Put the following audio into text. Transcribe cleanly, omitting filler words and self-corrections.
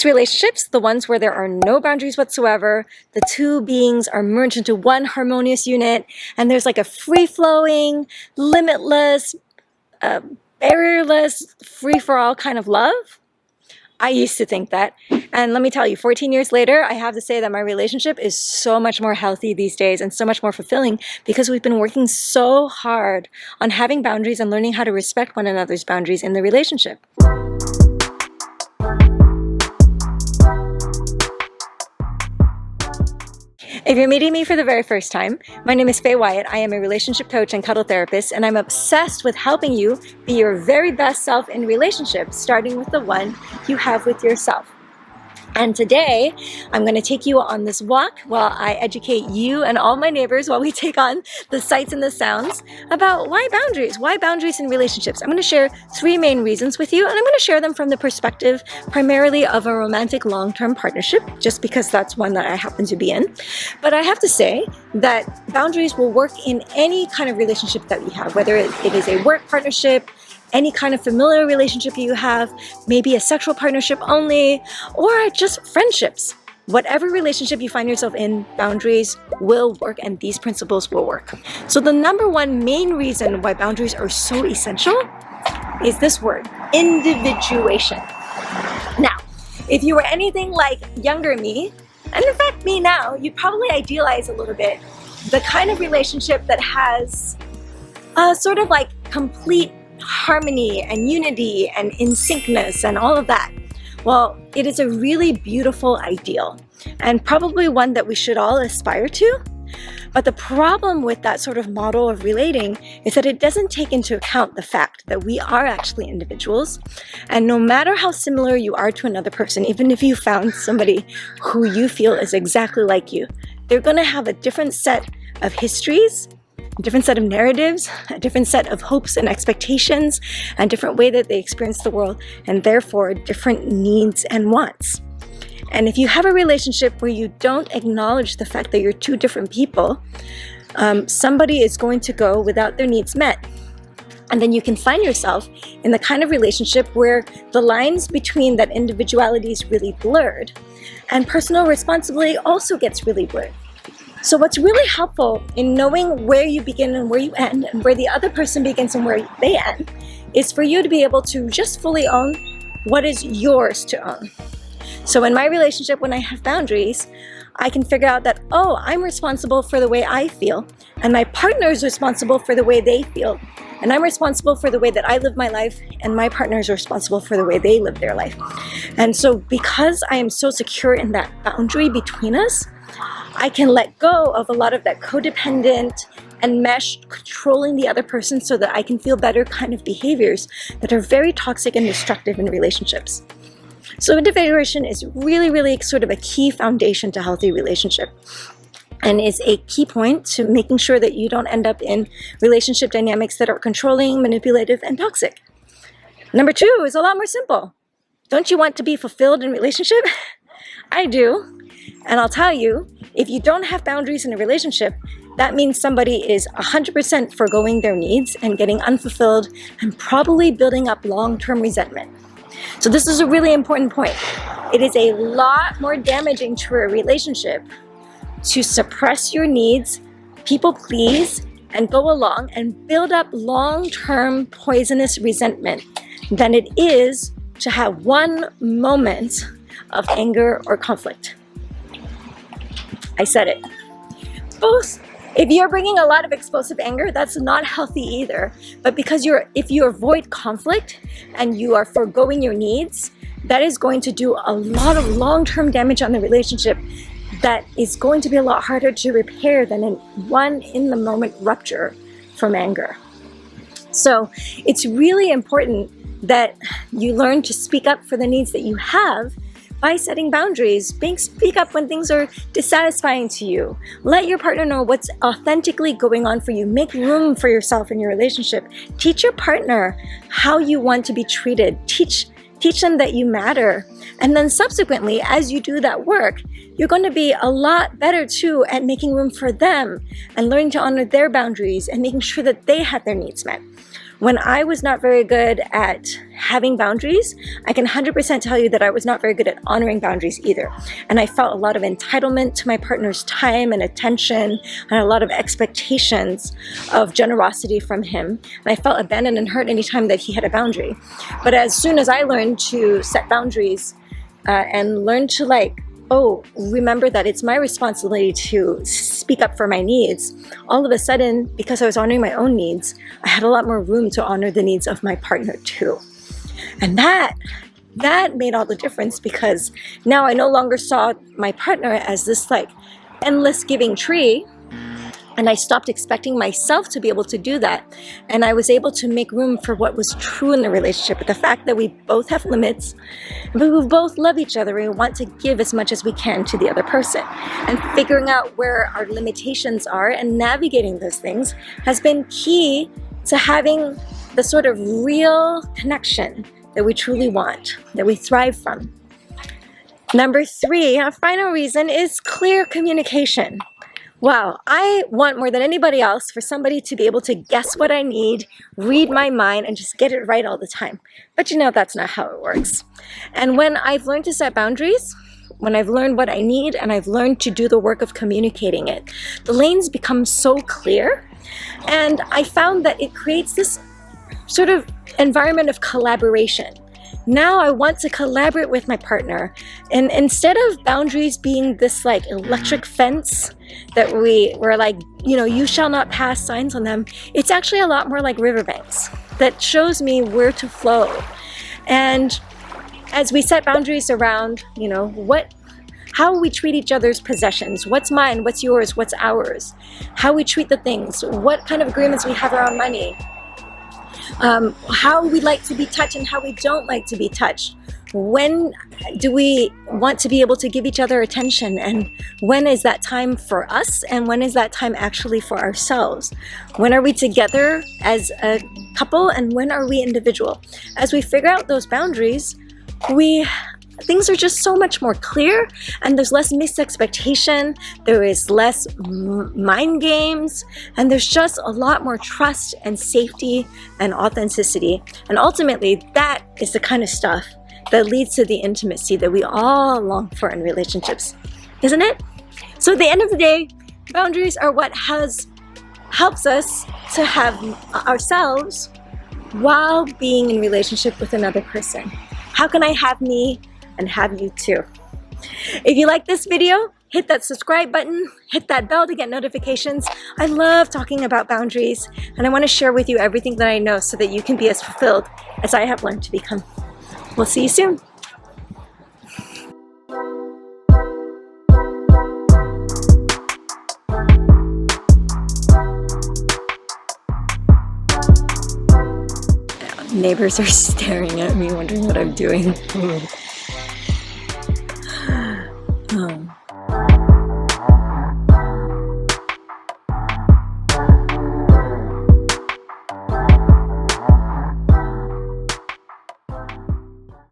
Most relationships, the ones where there are no boundaries whatsoever, the two beings are merged into one harmonious unit, and there's like a free-flowing, limitless, barrierless, free-for-all kind of love. I used to think that. And let me tell you, 14 years later, I have to say that my relationship is so much more healthy these days and so much more fulfilling because we've been working so hard on having boundaries and learning how to respect one another's boundaries in the relationship. If you're meeting me for the very first time, my name is Faye Wyatt. I am a relationship coach and cuddle therapist, and I'm obsessed with helping you be your very best self in relationships, starting with the one you have with yourself. And today, I'm going to take you on this walk while I educate you and all my neighbors while we take on the sights and the sounds about why boundaries in relationships. I'm going to share 3 main reasons with you, and I'm going to share them from the perspective primarily of a romantic long-term partnership, just because that's one that I happen to be in. But I have to say that boundaries will work in any kind of relationship that we have, whether it is a work partnership, any kind of familiar relationship you have, maybe a sexual partnership only, or just friendships. Whatever relationship you find yourself in, boundaries will work and these principles will work. So the number one main reason why boundaries are so essential is this word, individuation. Now, if you were anything like younger me, and in fact me now, you'd probably idealize a little bit the kind of relationship that has sort of like complete harmony and unity and in syncness and all of that. Well, it is a really beautiful ideal and probably one that we should all aspire to. But the problem with that sort of model of relating is that it doesn't take into account the fact that we are actually individuals, and no matter how similar you are to another person, even if you found somebody who you feel is exactly like you, they're going to have a different set of histories, a different set of narratives, a different set of hopes and expectations, and different way that they experience the world, and therefore different needs and wants. And if you have a relationship where you don't acknowledge the fact that you're 2 different people, somebody is going to go without their needs met. And then you can find yourself in the kind of relationship where the lines between that individuality is really blurred, and personal responsibility also gets really blurred. So what's really helpful in knowing where you begin and where you end and where the other person begins and where they end is for you to be able to just fully own what is yours to own. So in my relationship, when I have boundaries, I can figure out that, oh, I'm responsible for the way I feel, and my partner is responsible for the way they feel, and I'm responsible for the way that I live my life, and my partner is responsible for the way they live their life. And so because I am so secure in that boundary between us, I can let go of a lot of that codependent and controlling the other person so that I can feel better kind of behaviors that are very toxic and destructive in relationships. So individuation is really, really sort of a key foundation to healthy relationship, and is a key point to making sure that you don't end up in relationship dynamics that are controlling, manipulative, and toxic. Number 2 is a lot more simple. Don't you want to be fulfilled in relationship? I do. And I'll tell you, if you don't have boundaries in a relationship, that means somebody is 100% foregoing their needs and getting unfulfilled and probably building up long-term resentment. So this is a really important point. It is a lot more damaging to a relationship to suppress your needs, people please, and go along and build up long-term poisonous resentment than it is to have one moment of anger or conflict. I said it. Both. If you're bringing a lot of explosive anger, that's not healthy either. But because if you avoid conflict and you are foregoing your needs, that is going to do a lot of long-term damage on the relationship that is going to be a lot harder to repair than one in-the-moment rupture from anger. So it's really important that you learn to speak up for the needs that you have by setting boundaries. Speak up when things are dissatisfying to you. Let your partner know what's authentically going on for you. Make room for yourself in your relationship. Teach your partner how you want to be treated. Teach them that you matter. And then subsequently, as you do that work, you're going to be a lot better too at making room for them and learning to honor their boundaries and making sure that they have their needs met. When I was not very good at having boundaries, I can 100% tell you that I was not very good at honoring boundaries either. And I felt a lot of entitlement to my partner's time and attention, and a lot of expectations of generosity from him. And I felt abandoned and hurt anytime that he had a boundary. But as soon as I learned to set boundaries and learn to remember that it's my responsibility to speak up for my needs, all of a sudden, because I was honoring my own needs, I had a lot more room to honor the needs of my partner too. And that made all the difference, because now I no longer saw my partner as this endless giving tree. And I stopped expecting myself to be able to do that. And I was able to make room for what was true in the relationship. The fact that we both have limits, but we both love each other and want to give as much as we can to the other person. And figuring out where our limitations are and navigating those things has been key to having the sort of real connection that we truly want, that we thrive from. Number 3, our final reason, is clear communication. Wow, I want more than anybody else for somebody to be able to guess what I need, read my mind, and just get it right all the time. But that's not how it works. And when I've learned to set boundaries, when I've learned what I need and I've learned to do the work of communicating it, the lanes become so clear. And I found that it creates this sort of environment of collaboration. Now I want to collaborate with my partner, and instead of boundaries being this electric fence that we're you shall not pass signs on them, it's actually a lot more like riverbanks that shows me where to flow. And as we set boundaries around, how we treat each other's possessions, what's mine, what's yours, what's ours, how we treat the things, what kind of agreements we have around money, how we like to be touched and how we don't like to be touched. When do we want to be able to give each other attention, and when is that time for us, and when is that time actually for ourselves? When are we together as a couple, and when are we individual? As we figure out those boundaries, things are just so much more clear, and there's less misexpectation, there is less mind games, and there's just a lot more trust and safety and authenticity. And ultimately, that is the kind of stuff that leads to the intimacy that we all long for in relationships, isn't it? So at the end of the day, boundaries are what helps us to have ourselves while being in relationship with another person. How can I have me and have you too? If you like this video, hit that subscribe button, hit that bell to get notifications. I love talking about boundaries, and I want to share with you everything that I know so that you can be as fulfilled as I have learned to become. We'll see you soon. Neighbors are staring at me, wondering what I'm doing.